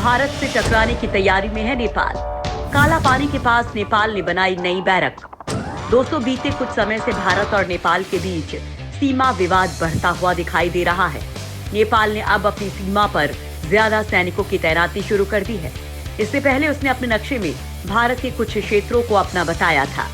भारत से टकराने की तैयारी में है नेपाल। काला पानी के पास नेपाल ने बनाई नई बैरक। दोस्तों, बीते कुछ समय से भारत और नेपाल के बीच सीमा विवाद बढ़ता हुआ दिखाई दे रहा है। नेपाल ने अब अपनी सीमा पर ज्यादा सैनिकों की तैनाती शुरू कर दी है। इससे पहले उसने अपने नक्शे में भारत के कुछ क्षेत्रों को अपना बताया था।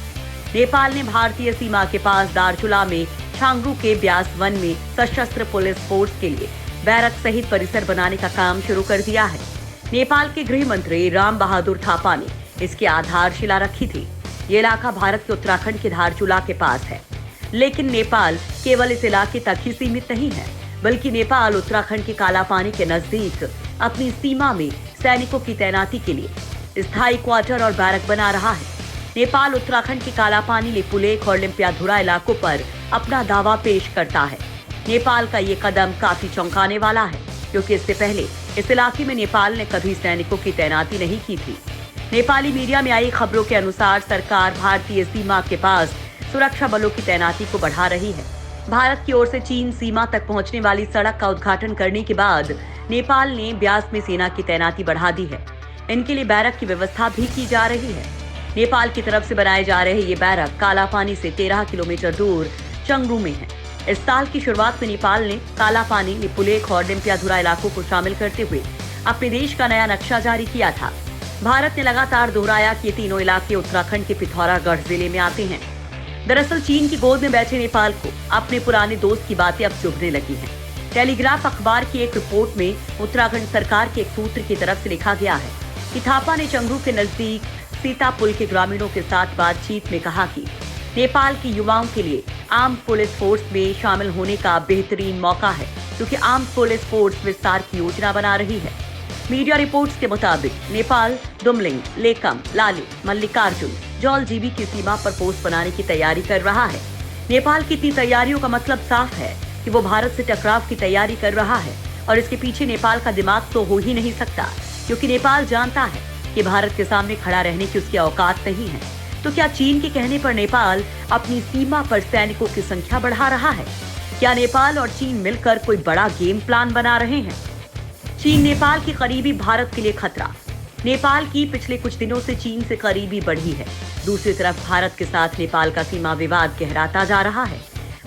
नेपाल ने भारतीय सीमा के पास दारचुला में छांगरू के ब्यास वन में सशस्त्र पुलिस फोर्स के लिए बैरक सहित परिसर बनाने का काम शुरू कर दिया है। नेपाल के गृह मंत्री राम बहादुर थापा ने इसकी आधारशिला रखी थी। ये इलाका भारत के उत्तराखंड के धारचूला के पास है, लेकिन नेपाल केवल इस इलाके तक ही सीमित नहीं है, बल्कि नेपाल उत्तराखंड के काला पानी के नजदीक अपनी सीमा में सैनिकों की तैनाती के लिए स्थायी क्वार्टर और बैरक बना रहा है। नेपाल उत्तराखंड के काला पानी, लिपुलेख और लिम्पियाधुरा इलाकों पर अपना दावा पेश करता है। नेपाल का ये कदम काफी चौंकाने वाला है, क्योंकि इससे पहले इस इलाके में नेपाल ने कभी सैनिकों की तैनाती नहीं की थी। नेपाली मीडिया में आई खबरों के अनुसार सरकार भारतीय सीमा के पास सुरक्षा बलों की तैनाती को बढ़ा रही है। भारत की ओर से चीन सीमा तक पहुंचने वाली सड़क का उद्घाटन करने के बाद नेपाल ने ब्यास में सेना की तैनाती बढ़ा दी है। इनके लिए बैरक की व्यवस्था भी की जा रही है। नेपाल की तरफ से बनाए जा रहे ये बैरक काला पानी से 13 किलोमीटर दूर चंगरू में है। इस साल की शुरुआत में नेपाल ने काला पानी, लिपुलेख और लिम्पियाधुरा इलाकों को शामिल करते हुए अपने देश का नया नक्शा जारी किया था। भारत ने लगातार दोहराया कि ये तीनों इलाके उत्तराखंड के पिथौरागढ़ जिले में आते हैं। दरअसल चीन की गोद में बैठे नेपाल को अपने पुराने दोस्त की बातें अब चुभने लगी हैं। टेलीग्राफ अखबार की एक रिपोर्ट में उत्तराखंड सरकार के एक सूत्र की तरफ से लिखा गया है कि थापा ने चंगरू के नजदीक सीतापुल के ग्रामीणों के साथ बातचीत में कहा कि नेपाल के युवाओं के लिए आर्म्ड पुलिस फोर्स में शामिल होने का बेहतरीन मौका है, क्योंकि आर्म्ड पुलिस फोर्स विस्तार की योजना बना रही है। मीडिया रिपोर्ट्स के मुताबिक नेपाल दुमलिंग, लेकम, लाली, मल्लिकार्जुन, जौलजीबी की सीमा पर पोस्ट बनाने की तैयारी कर रहा है। नेपाल की इतनी तैयारियों का मतलब साफ है कि वो भारत से टकराव की तैयारी कर रहा है, और इसके पीछे नेपाल का दिमाग तो हो ही नहीं सकता, क्योंकि नेपाल जानता है कि भारत के सामने खड़ा रहने की उसकी औकात नहीं है। तो क्या चीन के कहने पर नेपाल अपनी सीमा पर सैनिकों की संख्या बढ़ा रहा है? क्या नेपाल और चीन मिलकर कोई बड़ा गेम प्लान बना रहे हैं? चीन नेपाल की करीबी भारत के लिए खतरा। नेपाल की पिछले कुछ दिनों से चीन से करीबी बढ़ी है। दूसरी तरफ भारत के साथ नेपाल का सीमा विवाद गहराता जा रहा है।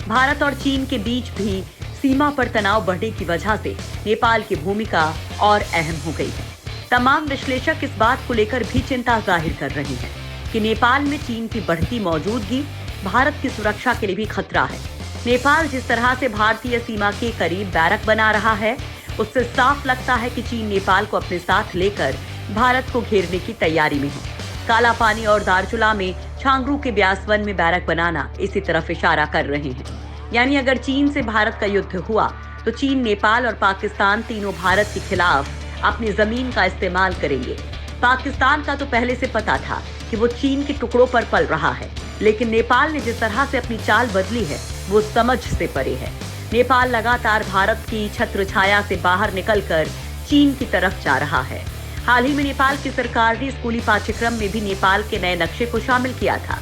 भारत और चीन के बीच भी सीमा पर तनाव बढ़ने की वजह से नेपाल की भूमिका और अहम हो गई है। तमाम विश्लेषक इस बात को लेकर भी चिंता जाहिर कर रहे हैं कि नेपाल में चीन की बढ़ती मौजूदगी भारत की सुरक्षा के लिए भी खतरा है। नेपाल जिस तरह से भारतीय सीमा के करीब बैरक बना रहा है, उससे साफ लगता है कि चीन नेपाल को अपने साथ लेकर भारत को घेरने की तैयारी में है। काला पानी और दारचुला में छांगरू के ब्यास वन में बैरक बनाना इसी तरफ इशारा कर रहे हैं। यानी अगर चीन से भारत का युद्ध हुआ तो चीन, नेपाल और पाकिस्तान तीनों भारत के खिलाफ अपनी जमीन का इस्तेमाल करेंगे। पाकिस्तान का तो पहले से पता था कि वो चीन के टुकड़ों पर पल रहा है, लेकिन नेपाल ने जिस तरह से अपनी चाल बदली है वो समझ से परे है। नेपाल लगातार भारत की छत्र छाया से बाहर निकलकर चीन की तरफ जा रहा है। हाल ही में नेपाल की सरकार ने स्कूली पाठ्यक्रम में भी नेपाल के नए नक्शे को शामिल किया था।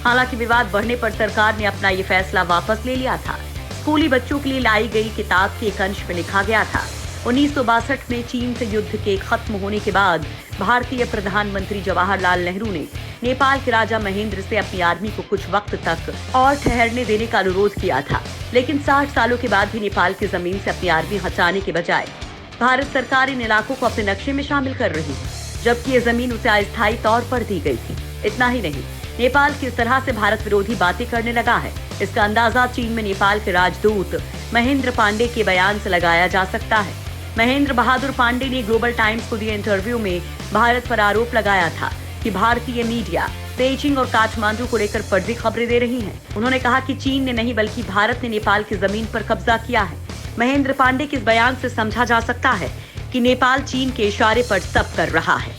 हालांकि विवाद बढ़ने पर सरकार ने अपना ये फैसला वापस ले लिया था। स्कूली बच्चों के लिए लाई गई किताब के एक अंश में लिखा गया था 1962 में चीन से युद्ध के खत्म होने के बाद भारतीय प्रधानमंत्री जवाहरलाल नेहरू ने नेपाल के राजा महेंद्र से अपनी आर्मी को कुछ वक्त तक और ठहरने देने का अनुरोध किया था। लेकिन 60 सालों के बाद भी नेपाल की जमीन से अपनी आर्मी हटाने के बजाय भारत सरकार इन इलाकों को अपने नक्शे में शामिल कर रही है, जबकि ये जमीन उसे अस्थायी तौर पर दी गई थी। इतना ही नहीं, नेपाल किस तरह से भारत विरोधी बातें करने लगा है, इसका अंदाजा चीन में नेपाल के राजदूत महेंद्र पांडे के बयान से लगाया जा सकता है। महेंद्र बहादुर पांडे ने ग्लोबल टाइम्स को दिए इंटरव्यू में भारत पर आरोप लगाया था कि भारतीय मीडिया पेइचिंग और काठमांडू को लेकर फर्जी खबरें दे रही हैं। उन्होंने कहा कि चीन ने नहीं बल्कि भारत ने नेपाल की जमीन पर कब्जा किया है। महेंद्र पांडे के इस बयान से समझा जा सकता है कि नेपाल चीन के इशारे पर सब कर रहा है।